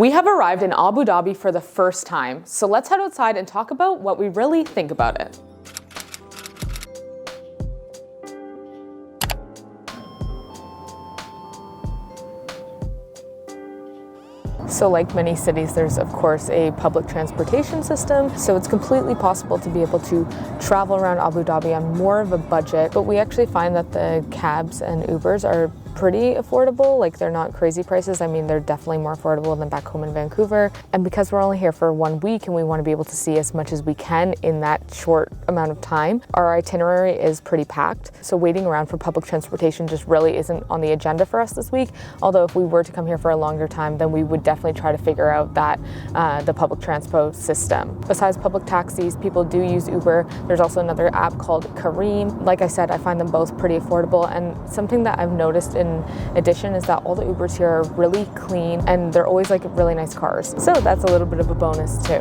We have arrived in Abu Dhabi for the first time, so let's head outside and talk about what we really think about it. So like many cities, there's of course a public transportation system, so it's completely possible to be able to travel around Abu Dhabi on more of a budget, but we actually find that the cabs and Ubers are pretty affordable. Like, they're not crazy prices. I mean, they're definitely more affordable than back home in Vancouver. And because we're only here for 1 week and we want to be able to see as much as we can in that short amount of time, our itinerary is pretty packed. So waiting around for public transportation just really isn't on the agenda for us this week. Although if we were to come here for a longer time, then we would definitely try to figure out that the public transport system. Besides public taxis, people do use Uber. There's also another app called Careem. Like I said, I find them both pretty affordable, and something that I've noticed in addition is that all the Ubers here are really clean and they're always like really nice cars. So that's a little bit of a bonus too.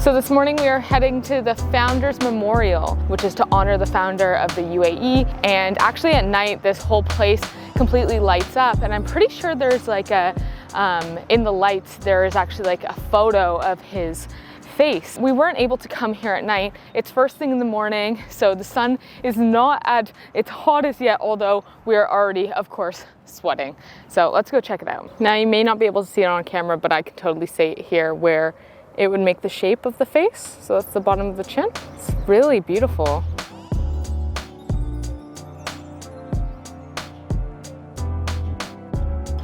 So this morning we are heading to the Founders Memorial, which is to honor the founder of the UAE. And actually at night, this whole place completely lights up. And I'm pretty sure there's like a, in the lights, there is actually like a photo of his face. We weren't able to come here at night. It's first thing in the morning, so the sun is not at its hottest yet, although we are already, of course, sweating. So let's go check it out. Now, you may not be able to see it on camera, but I can totally see it here where it would make the shape of the face. So that's the bottom of the chin. It's really beautiful.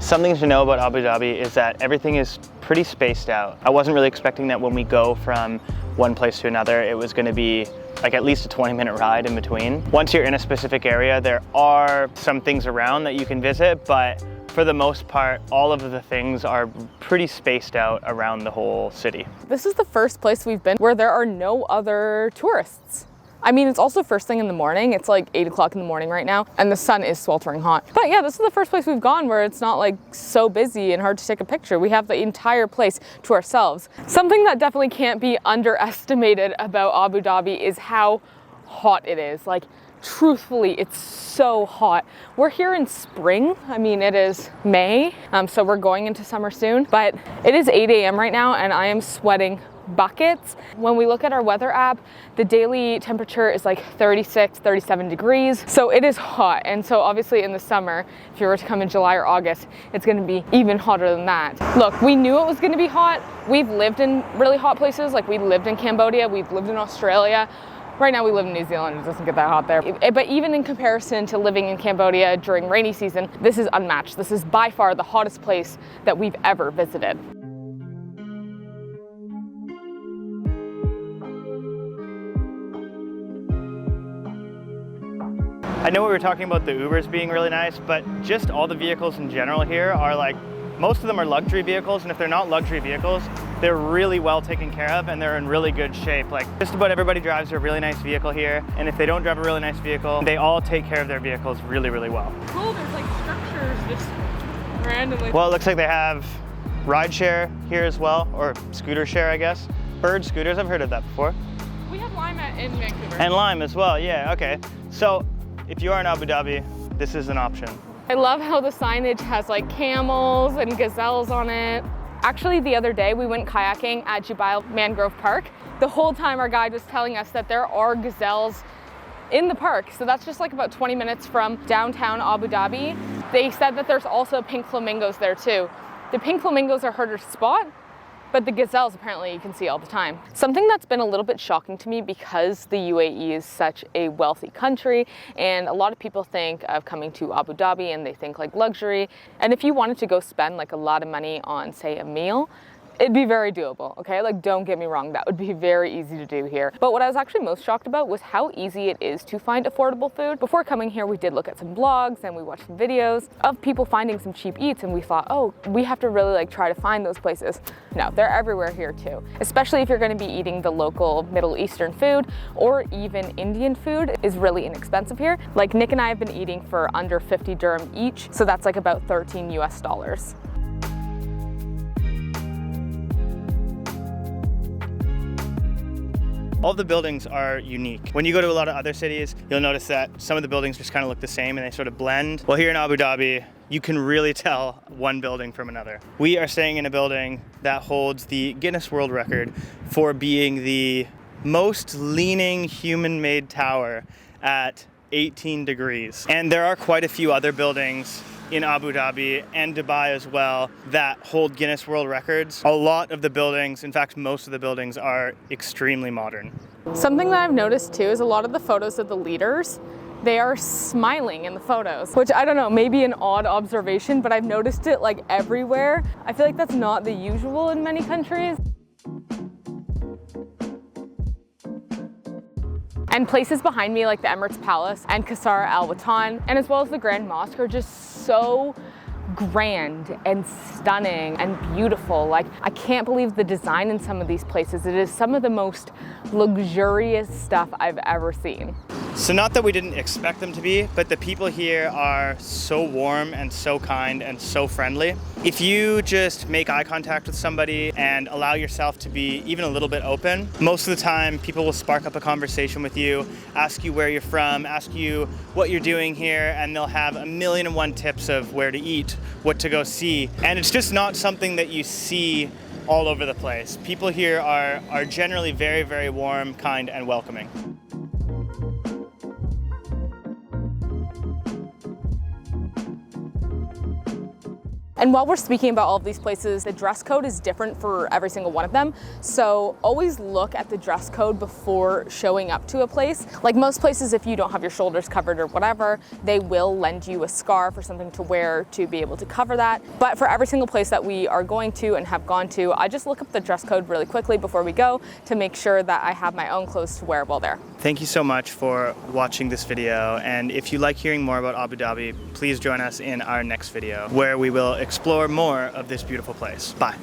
Something to know about Abu Dhabi is that everything is pretty spaced out. I wasn't really expecting that when we go from one place to another, it was going to be like at least a 20-minute ride in between. Once you're in a specific area, there are some things around that you can visit, but for the most part, all of the things are pretty spaced out around the whole city. This is the first place we've been where there are no other tourists. I mean, it's also first thing in the morning. It's like 8 o'clock in the morning right now, and the sun is sweltering hot. But yeah, this is the first place we've gone where it's not like so busy and hard to take a picture. We have the entire place to ourselves. Something that definitely can't be underestimated about Abu Dhabi is how hot it is. Like, truthfully, it's so hot. We're here in spring. I mean, it is May, so we're going into summer soon, but it is 8 a.m. right now and I am sweating buckets. When we look at our weather app, the daily temperature is like 36, 37 degrees. So it is hot. And so obviously in the summer, if you were to come in July or August, it's going to be even hotter than that. Look, we knew it was going to be hot. We've lived in really hot places. Like, we lived in Cambodia, we've lived in Australia. Right now we live in New Zealand, it doesn't get that hot there. But even in comparison to living in Cambodia during rainy season, this is unmatched. This is by far the hottest place that we've ever visited. I know we were talking about the Ubers being really nice, but just all the vehicles in general here are like, most of them are luxury vehicles, and if they're not luxury vehicles, they're really well taken care of and they're in really good shape. Like, just about everybody drives a really nice vehicle here, and if they don't drive a really nice vehicle, they all take care of their vehicles really, really well. Cool, there's like structures just randomly. Well, it looks like they have rideshare here as well, or scooter share, I guess. Bird scooters, I've heard of that before. We have Lime in Vancouver. And Lime as well, yeah, okay. So if you are in Abu Dhabi, this is an option. I love how the signage has like camels and gazelles on it. Actually, the other day we went kayaking at Jubail Mangrove Park. The whole time our guide was telling us that there are gazelles in the park. So that's just like about 20 minutes from downtown Abu Dhabi. They said that there's also pink flamingos there too. The pink flamingos are harder to spot, but the gazelles apparently you can see all the time. Something that's been a little bit shocking to me, because the UAE is such a wealthy country and a lot of people think of coming to Abu Dhabi and they think like luxury. And if you wanted to go spend like a lot of money on, say, a meal, it'd be very doable, okay? Like, don't get me wrong, that would be very easy to do here. But what I was actually most shocked about was how easy it is to find affordable food. Before coming here, we did look at some blogs and we watched some videos of people finding some cheap eats, and we thought, oh, we have to really like try to find those places. No, they're everywhere here too. Especially if you're gonna be eating the local Middle Eastern food, or even Indian food is really inexpensive here. Like, Nick and I have been eating for under 50 dirham each, so that's like about 13 US dollars. all the buildings are unique. When you go to a lot of other cities, you'll notice that some of the buildings just kind of look the same and they sort of blend. Well, here in Abu Dhabi, you can really tell one building from another. We are staying in a building that holds the Guinness World Record for being the most leaning human-made tower at 18 degrees. And there are quite a few other buildings in Abu Dhabi and Dubai as well that hold Guinness World Records. A lot of the buildings, in fact, most of the buildings are extremely modern. Something that I've noticed too is a lot of the photos of the leaders, they are smiling in the photos, which I don't know, maybe an odd observation, but I've noticed it like everywhere. I feel like that's not the usual in many countries. And places behind me like the Emirates Palace and Qasr Al Watan, and as well as the Grand Mosque, are just so grand and stunning and beautiful. Like, I can't believe the design in some of these places. It is some of the most luxurious stuff I've ever seen. So not that we didn't expect them to be, but the people here are so warm and so kind and so friendly. If you just make eye contact with somebody and allow yourself to be even a little bit open, most of the time people will spark up a conversation with you, ask you where you're from, ask you what you're doing here, and they'll have 1,000,001 tips of where to eat, what to go see. And it's just not something that you see all over the place. People here are generally very, very warm, kind, and welcoming. And while we're speaking about all of these places, the dress code is different for every single one of them. So always look at the dress code before showing up to a place. Like most places, if you don't have your shoulders covered or whatever, they will lend you a scarf or something to wear to be able to cover that. But for every single place that we are going to and have gone to, I just look up the dress code really quickly before we go to make sure that I have my own clothes to wear while there. Thank you so much for watching this video. And if you like hearing more about Abu Dhabi, please join us in our next video where we will explore more of this beautiful place. Bye.